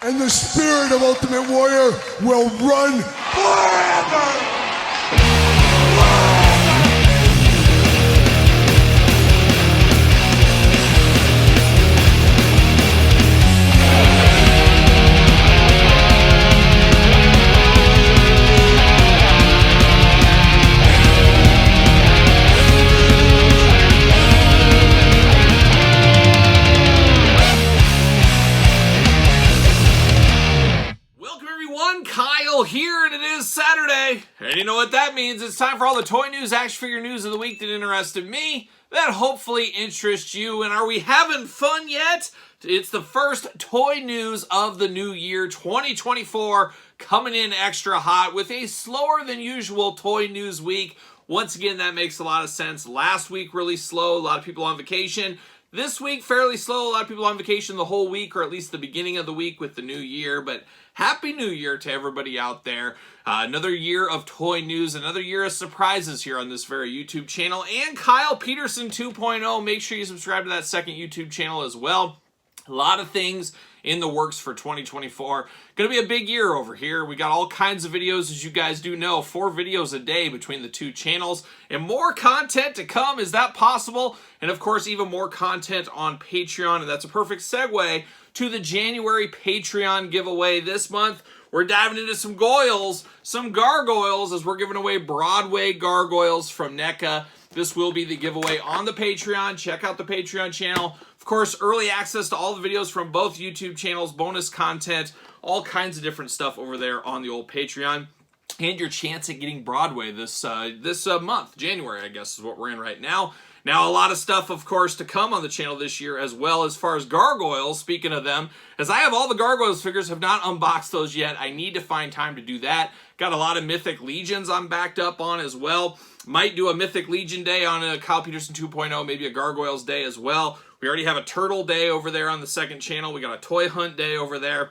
And the spirit of Ultimate Warrior will run forever! Kyle here, and it is Saturday, and you know what that means. It's time for all the toy news, action figure news of the week that interested me, that hopefully interests you. And are we having fun yet? It's the first toy news of the new year, 2024, coming in extra hot with a slower than usual toy news week. Once again, that makes a lot of sense. Last week, really slow, a lot of people on vacation. This week, fairly slow. A lot of people on vacation the whole week, or at least the beginning of the week with the new year. But Happy New Year to everybody out there. Another year of toy news, another year of surprises here on this very YouTube channel. And Kyle Peterson 2.0. Make sure you subscribe to that second YouTube channel as well. A lot of things in the works for 2024. Gonna be a big year over here. We got all kinds of videos, as you guys do know, 4 videos a day between the two channels, and more content to come. Is that possible? And of course, even more content on Patreon, and that's a perfect segue to the January Patreon giveaway. This month, we're diving into some gargoyles, as we're giving away Broadway gargoyles from NECA. This will be the giveaway on the Patreon. Check out the Patreon channel. Of course, early access to all the videos from both YouTube channels, bonus content, all kinds of different stuff over there on the old Patreon. And your chance at getting Broadway this month, January, I guess is what we're in right now. Now, a lot of stuff, of course, to come on the channel this year as well as far as gargoyles. Speaking of them, as I have all the gargoyles figures, have not unboxed those yet. I need to find time to do that. Got a lot of Mythic Legions I'm backed up on as well. Might do a Mythic Legion day on a Kyle Peterson 2.0, maybe a Gargoyles day as well. We already have a Turtle day over there on the second channel. We got a Toy Hunt day over there.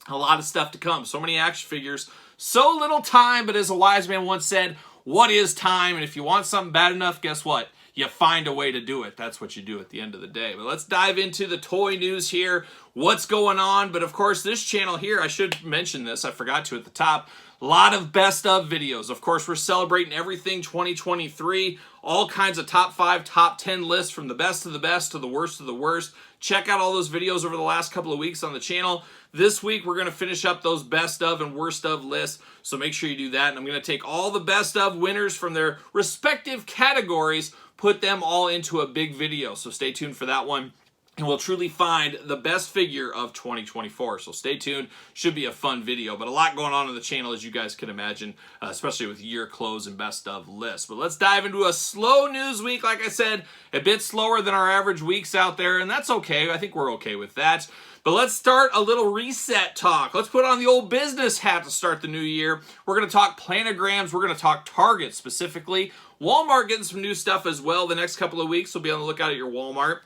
A lot of stuff to come. So many action figures. So little time, but as a wise man once said, what is time? And if you want something bad enough, guess what? You find a way to do it. That's what you do at the end of the day. But let's dive into the toy news here. What's going on? But of course, this channel here, I should mention this. I forgot to at the top. A lot of best of videos. Of course, we're celebrating everything 2023. All kinds of top 5, top 10 lists from the best of the best to the worst of the worst. Check out all those videos over the last couple of weeks on the channel. This week, we're going to finish up those best of and worst of lists. So make sure you do that. And I'm going to take all the best of winners from their respective categories, put them all into a big video. So stay tuned for that one. And we'll truly find the best figure of 2024. So stay tuned. Should be a fun video. But a lot going on the channel, as you guys can imagine, especially with year close and best of lists. But let's dive into a slow news week. Like I said, a bit slower than our average weeks out there. And that's okay. I think we're okay with that. But let's start a little reset talk. Let's put on the old business hat to start the new year. We're going to talk planograms. We're going to talk Target specifically. Walmart getting some new stuff as well the next couple of weeks. So be on the lookout at your Walmart.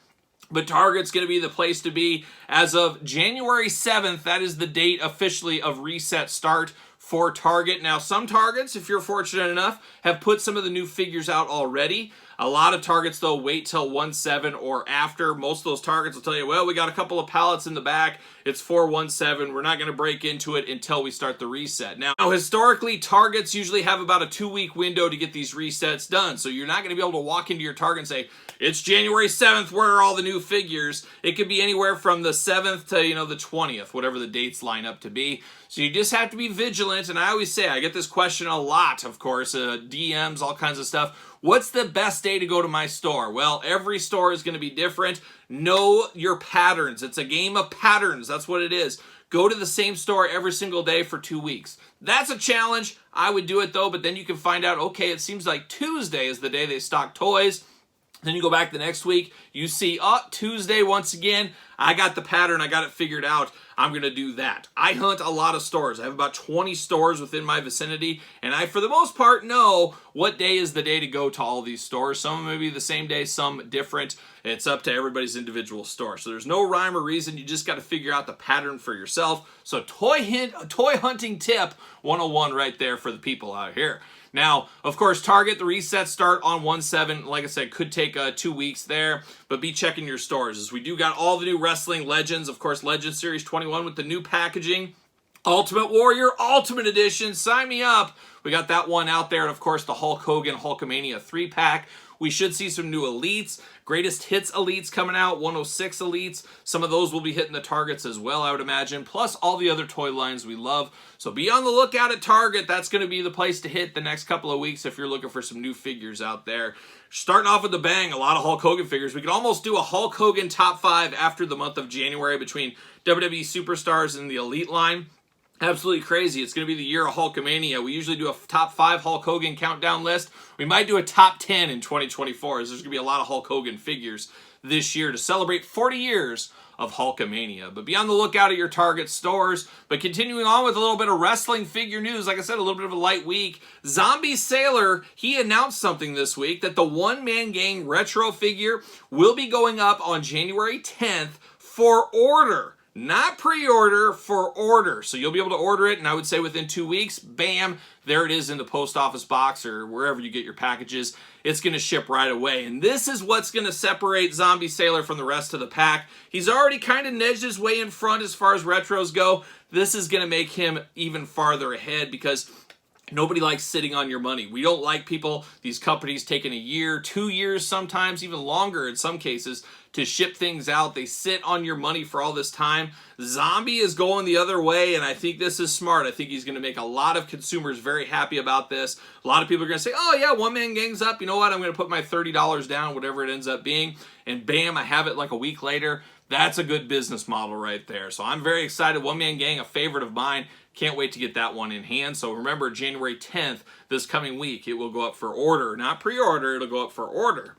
But Target's going to be the place to be as of January 7th. That is the date officially of reset start for Target. Now, some Targets, if you're fortunate enough, have put some of the new figures out already. A lot of Targets, though, wait till 1/7 or after. Most of those Targets will tell you, well, we got a couple of pallets in the back. It's for 1/7. We're not going to break into it until we start the reset. Now, historically, Targets usually have about a 2-week window to get these resets done. So you're not going to be able to walk into your Target and say, it's January 7th, where are all the new figures? It could be anywhere from the 7th to, the 20th, whatever the dates line up to be. So you just have to be vigilant. And I always say, I get this question a lot, of course, DMs, all kinds of stuff. What's the best day to go to my store? Well, every store is going to be different. Know your patterns. It's a game of patterns. That's what it is. Go to the same store every single day for 2 weeks. That's a challenge. I would do it, though, but then you can find out, okay, it seems like Tuesday is the day they stock toys. Then you go back the next week, you see, Tuesday once again, I got the pattern, I got it figured out, I'm going to do that. I hunt a lot of stores. I have about 20 stores within my vicinity, and I, for the most part, know what day is the day to go to all these stores. Some may be the same day, some different. It's up to everybody's individual store. So there's no rhyme or reason. You just got to figure out the pattern for yourself. So toy hunting tip 101 right there for the people out here. Now, of course, Target, the resets start on 1/7. Like I said, could take 2 weeks there, but be checking your stores as we do got all the new Wrestling Legends. Of course, Legends Series 21 with the new packaging. Ultimate Warrior Ultimate Edition, sign me up. We got that one out there, and of course the Hulk Hogan Hulkamania 3-pack. We should see some new Elites, Greatest Hits Elites coming out, 106 Elites. Some of those will be hitting the Targets as well, I would imagine, plus all the other toy lines we love. So be on the lookout at Target. That's going to be the place to hit the next couple of weeks if you're looking for some new figures out there. Starting off with a bang, a lot of Hulk Hogan figures. We could almost do a Hulk Hogan top 5 after the month of January between WWE Superstars and the Elite line. Absolutely crazy. It's going to be the year of Hulkamania. We usually do a top 5 Hulk Hogan countdown list. We might do a top 10 in 2024 as there's going to be a lot of Hulk Hogan figures this year to celebrate 40 years of Hulkamania. But be on the lookout at your Target stores. But continuing on with a little bit of wrestling figure news, like I said, a little bit of a light week. Zombie Sailor, he announced something this week that the One Man Gang retro figure will be going up on January 10th for order. Not pre-order, for order. So you'll be able to order it, and I would say within 2 weeks, bam, there it is in the post office box or wherever you get your packages. It's going to ship right away. And this is what's going to separate Zombie Sailor from the rest of the pack. He's already kind of nedged his way in front as far as retros go. This is going to make him even farther ahead because nobody likes sitting on your money. We don't like people, these companies taking a year, 2 years, sometimes even longer in some cases, to ship things out. They sit on your money for all this time. Zombie is going the other way, and I think this is smart. I think he's going to make a lot of consumers very happy about this. A lot of people are going to say, oh yeah, One Man Gang's up. You know what? I'm going to put my $30 down, whatever it ends up being, and bam, I have it like a week later. That's a good business model right there. So I'm very excited. One Man Gang, a favorite of mine. Can't wait to get that one in hand. So remember, January 10th, this coming week, it will go up for order. Not pre-order, it'll go up for order.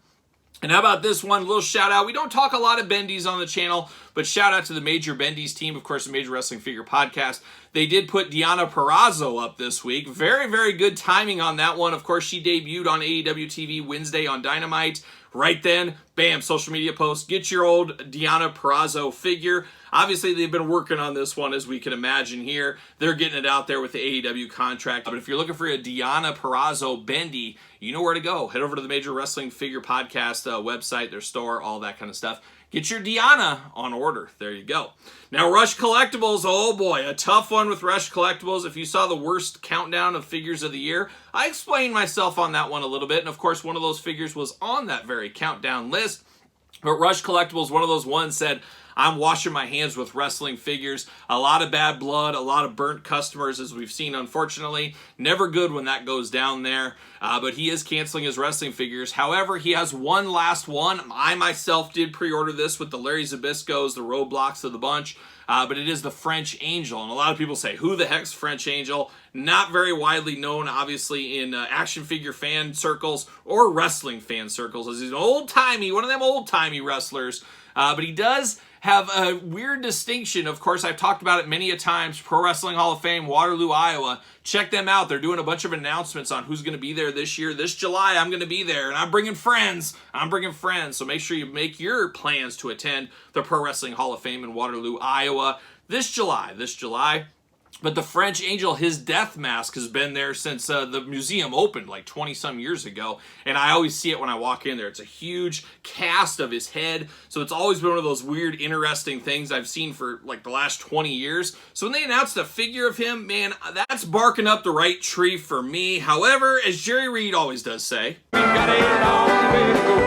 And how about this one? A little shout out. We don't talk a lot of bendies on the channel, but shout out to the Major Bendies team, of course, the Major Wrestling Figure Podcast. They did put Deonna Purrazzo up this week. Very, very good timing on that one. Of course, she debuted on AEW TV Wednesday on Dynamite. Right then, bam, social media post. Get your old Deonna Purrazzo figure. Obviously, they've been working on this one, as we can imagine here. They're getting it out there with the AEW contract. But if you're looking for a Deonna Purrazzo bendy, you know where to go. Head over to the Major Wrestling Figure Podcast website, their store, all that kind of stuff. Get your Deonna on order. There you go. Now, Rush Collectibles. Oh boy, a tough one with Rush Collectibles. If you saw the worst countdown of figures of the year, I explained myself on that one a little bit. And of course, one of those figures was on that very countdown list. But Rush Collectibles, one of those ones said, I'm washing my hands with wrestling figures. A lot of bad blood, a lot of burnt customers, as we've seen, unfortunately. Never good when that goes down there. But he is canceling his wrestling figures. However, he has one last one. I myself did pre-order this with the Larry Zbyszkos, the Roadblocks of the bunch. But it is the French Angel. And a lot of people say, who the heck's French Angel? Not very widely known, obviously, in action figure fan circles or wrestling fan circles, as he's an old-timey, one of them old-timey wrestlers. But he does have a weird distinction. Of course, I've talked about it many a times. Pro Wrestling Hall of Fame, Waterloo, Iowa. Check them out. They're doing a bunch of announcements on who's going to be there this year. This July, I'm going to be there, and I'm bringing friends. So make sure you make your plans to attend the Pro Wrestling Hall of Fame in Waterloo, Iowa this July. But the French Angel, his death mask has been there since the museum opened like 20-some years ago. And I always see it when I walk in there. It's a huge cast of his head. So it's always been one of those weird, interesting things I've seen for like the last 20 years. So when they announced a figure of him, man, that's barking up the right tree for me. However, as Jerry Reed always does say, we've got a long way to go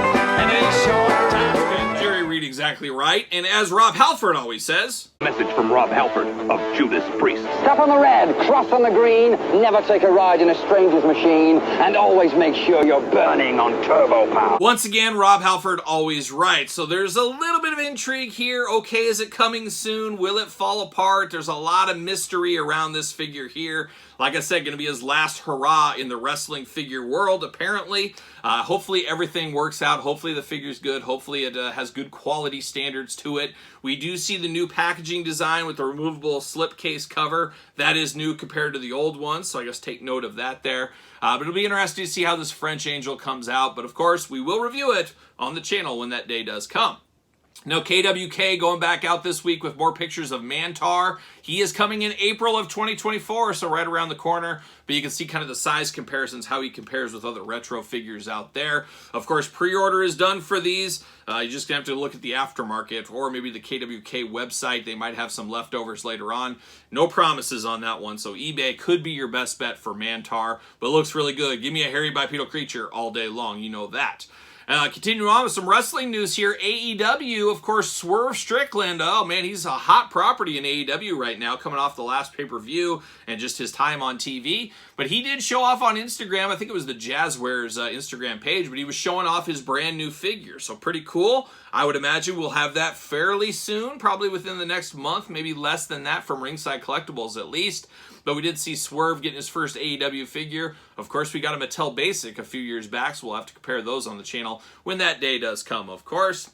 and a short time to spend. Jerry Reed exactly right. And as Rob Halford always says, message from Rob Halford of Judas Priest. Step on the red, cross on the green, never take a ride in a stranger's machine, and always make sure you're burning on turbo power. Once again, Rob Halford always right. So there's a little bit of intrigue here. Okay, is it coming soon? Will it fall apart? There's a lot of mystery around this figure here. Like I said, going to be his last hurrah in the wrestling figure world, apparently. Hopefully everything works out. Hopefully the figure's good. Hopefully it has good quality standards to it. We do see the new packaging design with the removable slipcase cover. That is new compared to the old one, so I guess take note of that there. But it'll be interesting to see how this French Angel comes out. But of course, we will review it on the channel when that day does come. Now, KWK going back out this week with more pictures of Mantar. He is coming in April of 2024, so right around the corner. But you can see kind of the size comparisons, how he compares with other retro figures out there. Of course, pre-order is done for these. You're just going to have to look at the aftermarket or maybe the KWK website. They might have some leftovers later on. No promises on that one, so eBay could be your best bet for Mantar. But it looks really good. Give me a hairy bipedal creature all day long. You know that. Continuing on with some wrestling news here, AEW, of course, Swerve Strickland. Oh, man, he's a hot property in AEW right now, coming off the last pay-per-view and just his time on TV. But he did show off on Instagram. I think it was the Jazzwares Instagram page, but he was showing off his brand new figure. So pretty cool. I would imagine we'll have that fairly soon, probably within the next month, maybe less than that from Ringside Collectibles at least. But we did see Swerve getting his first AEW figure. Of course, we got a Mattel Basic a few years back, so we'll have to compare those on the channel when that day does come, of course.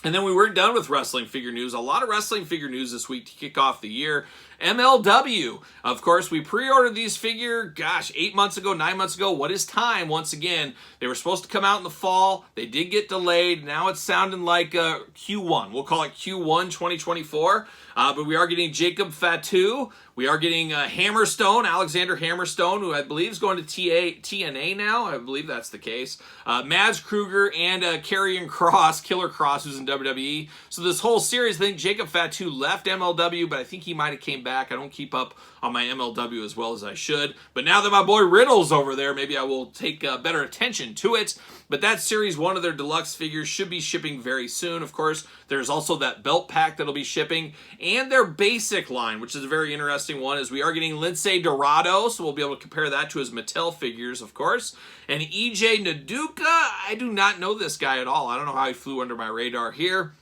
And then we weren't done with wrestling figure news. A lot of wrestling figure news this week to kick off the year. MLW. Of course, we pre-ordered these figure, 8 months ago, 9 months ago. What is time? Once again, they were supposed to come out in the fall. They did get delayed. Now it's sounding like Q1. We'll call it Q1 2024. But we are getting Jacob Fatu. We are getting Hammerstone, Alexander Hammerstone, who I believe is going to TNA now. I believe that's the case. Mads Kruger and Karrion Kross, Killer Kross, who's in WWE. So this whole series, I think Jacob Fatu left MLW, but I think he might have came back. I don't keep up on my MLW as well as I should. But now that my boy Riddle's over there, maybe I will take better attention to it. But that series, one of their deluxe figures, should be shipping very soon. Of course, there's also that belt pack that'll be shipping. And their basic line, which is a very interesting one, is we are getting Lince Dorado, so we'll be able to compare that to his Mattel figures, of course. And EJ Naduka, I do not know this guy at all. I don't know how he flew under my radar here.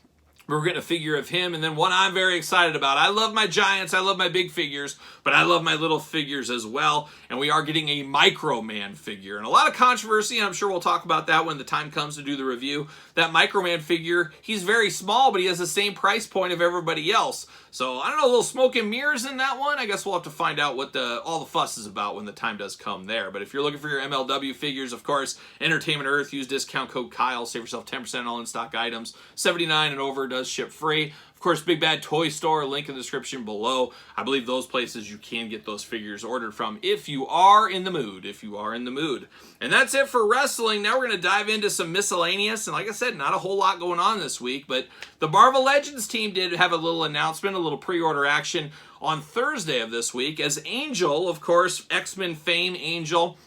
We're getting a figure of him, and then one I'm very excited about. I love my giants, I love my big figures, but I love my little figures as well. And we are getting a Micro Man figure. And a lot of controversy, and I'm sure we'll talk about that when the time comes to do the review. That Micro Man figure, he's very small, but he has the same price point of everybody else. So, I don't know, a little smoke and mirrors in that one. I guess we'll have to find out what all the fuss is about when the time does come there. But if you're looking for your MLW figures, of course, Entertainment Earth, use discount code Kyle, save yourself 10% on all in-stock items. 79 and over does ship free. Of course, Big Bad Toy Store, link in the description below. I believe those places you can get those figures ordered from if you are in the mood, And that's it for wrestling. Now we're going to dive into some miscellaneous. And like I said, not a whole lot going on this week, but the Marvel Legends team did have a little announcement, a little pre-order action on Thursday of this week as Angel, of course, X-Men fame Angel,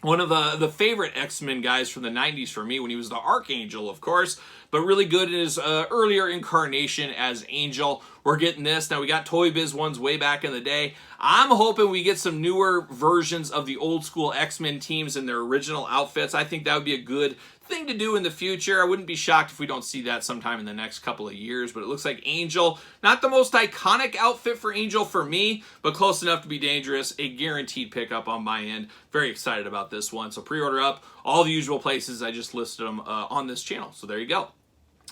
one of the favorite X-Men guys from the 90s for me when he was the Archangel, of course, but really good in his earlier incarnation as Angel. We're getting this. Now, we got Toy Biz ones way back in the day. I'm hoping we get some newer versions of the old school X-Men teams in their original outfits. I think that would be a good thing to do in the future. I wouldn't be shocked if we don't see that sometime in the next couple of years, but it looks like Angel, not the most iconic outfit for Angel for me, but close enough to be dangerous. A guaranteed pickup on my end. Very excited about this one. So pre-order up. All the usual places. I just listed them on this channel. So there you go.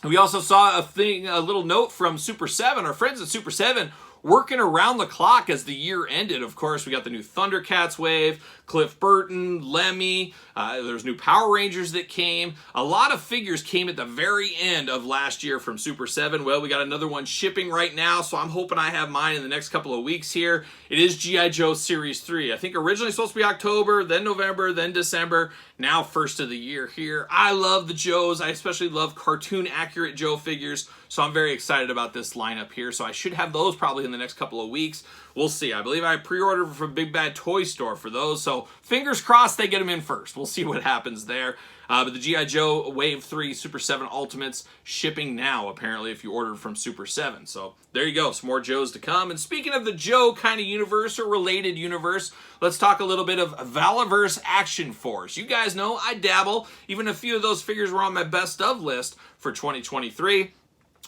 We also saw a little note from Super 7, our friends at Super 7, working around the clock as the year ended. Of course, we got the new Thundercats wave, Cliff Burton, Lemmy, there's new Power Rangers that came. A lot of figures came at the very end of last year from Super 7. Well, we got another one shipping right now, so I'm hoping I have mine in the next couple of weeks here. It is G.I. Joe Series 3. I think originally supposed to be October, then November, then December. Now first of the year here. I love the Joes. I especially love cartoon accurate Joe figures, so I'm very excited about this lineup here. So I should have those probably in the next couple of weeks. We'll see. I believe I pre-ordered from Big Bad Toy Store for those, so fingers crossed they get them in first. We'll see what happens there. But the G.I. Joe Wave 3 Super 7 Ultimates shipping now, apparently, if you ordered from Super 7. So there you go. Some more Joes to come. And speaking of the Joe kind of universe or related universe, let's talk a little bit of Valaverse Action Force. You guys know I dabble. Even a few of those figures were on my best of list for 2023.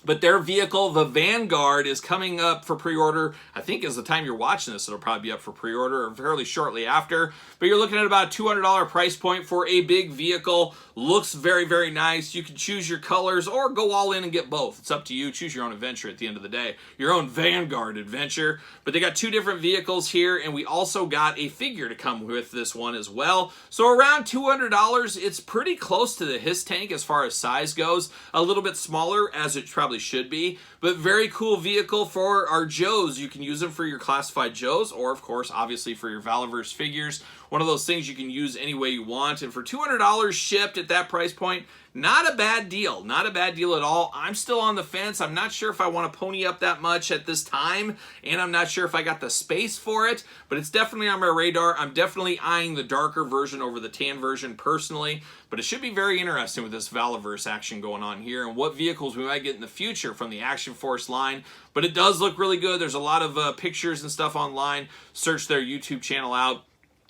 But their vehicle, the Vanguard, is coming up for pre-order. I think as the time you're watching this, it'll probably be up for pre-order or fairly shortly after. But you're looking at about a $200 price point for a big vehicle. Looks very, very nice. You can choose your colors or go all in and get both. It's up to you. Choose your own adventure at the end of the day. Your own Vanguard adventure. But they got two different vehicles here, and we also got a figure to come with this one as well. So around $200, it's pretty close to the His Tank as far as size goes. A little bit smaller as it probably should be. But very cool vehicle for our Joes. You can use them for your classified Joes, or of course, obviously for your Valaverse figures. One of those things you can use any way you want. And for $200 shipped at that price point, not a bad deal. Not a bad deal at all. I'm still on the fence. I'm not sure if I want to pony up that much at this time, and I'm not sure if I got the space for it, but it's definitely on my radar. I'm definitely eyeing the darker version over the tan version personally, but it should be very interesting with this Valaverse action going on here and what vehicles we might get in the future from the Action Force line. But it does look really good. There's a lot of pictures and stuff online. Search their YouTube channel out.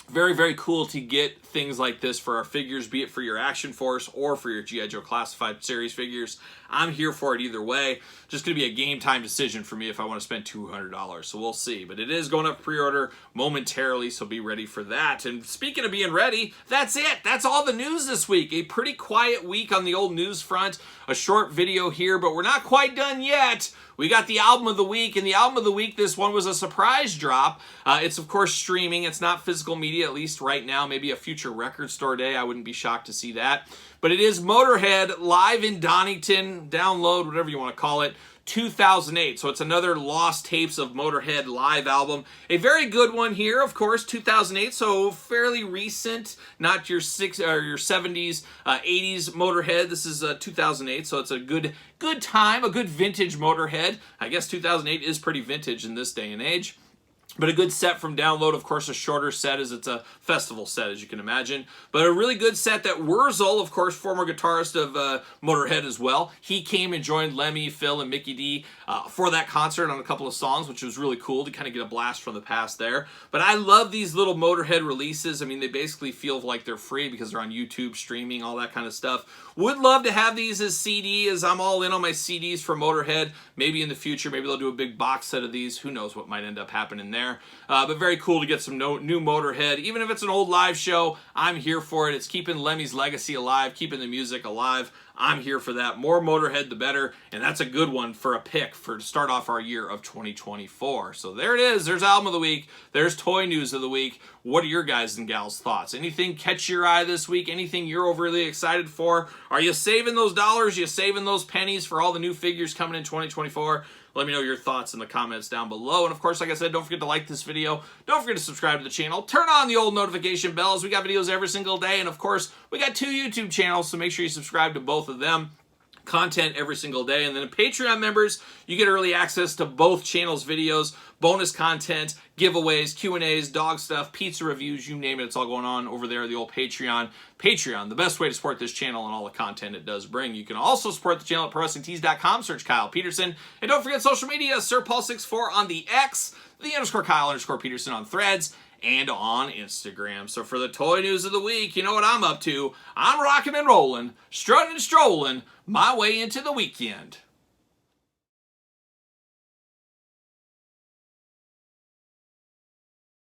Very, very cool to get things like this for our figures, be it for your Action Force or for your G.I. Joe Classified Series figures. I'm here for it either way. Just going to be a game time decision for me if I want to spend $200. So we'll see. But it is going up pre-order momentarily, so be ready for that. And speaking of being ready, that's it. That's all the news this week. A pretty quiet week on the old news front. A short video here, but we're not quite done yet. We got the album of the week, and the album of the week, this one was a surprise drop. It's, of course, streaming. It's not physical media, at least right now. Maybe a future record store day. I wouldn't be shocked to see that. But it is Motorhead live in Donington, download, whatever you want to call it, 2008. So it's another Lost Tapes of Motorhead live album. A very good one here, of course, 2008, so fairly recent, not your 70s, 80s Motorhead. This is 2008, so it's a good time, a good vintage Motorhead. I guess 2008 is pretty vintage in this day and age. But a good set from download, of course, a shorter set as it's a festival set, as you can imagine. But a really good set that Wurzel, of course, former guitarist of Motorhead as well, he came and joined Lemmy, Phil, and Mickey D for that concert on a couple of songs, which was really cool to kind of get a blast from the past there. But I love these little Motorhead releases. I mean, they basically feel like they're free because they're on YouTube, streaming, all that kind of stuff. Would love to have these as CD, as I'm all in on my CDs for Motorhead. Maybe in the future, maybe they'll do a big box set of these. Who knows what might end up happening there. But very cool to get some new Motorhead. Even if it's an old live show, I'm here for it. It's keeping Lemmy's legacy alive, keeping the music alive. I'm here for that. More Motorhead, the better. And that's a good one for a pick to start off our year of 2024. So there it is. There's Album of the Week. There's Toy News of the Week. What are your guys' and gals' thoughts? Anything catch your eye this week? Anything you're overly excited for? Are you saving those dollars? Are you saving those pennies for all the new figures coming in 2024? Let me know your thoughts in the comments down below. And of course, like I said, don't forget to like this video. Don't forget to subscribe to the channel. Turn on the old notification bells. We got videos every single day. And of course, we got 2 YouTube channels, so make sure you subscribe to both of them. Content every single day. And then Patreon members, you get early access to both channels' videos, bonus content, giveaways, Q&As, dog stuff, pizza reviews, you name it. It's all going on over there, the old Patreon. Patreon, the best way to support this channel and all the content it does bring. You can also support the channel at ProWrestlingTees.com. Search Kyle Peterson. And don't forget social media, SirPaul64 on the X, the _Kyle_Peterson on Threads, and on Instagram. So for the Toy News of the Week, you know what I'm up to. I'm rocking and rolling, strutting and strolling my way into the weekend.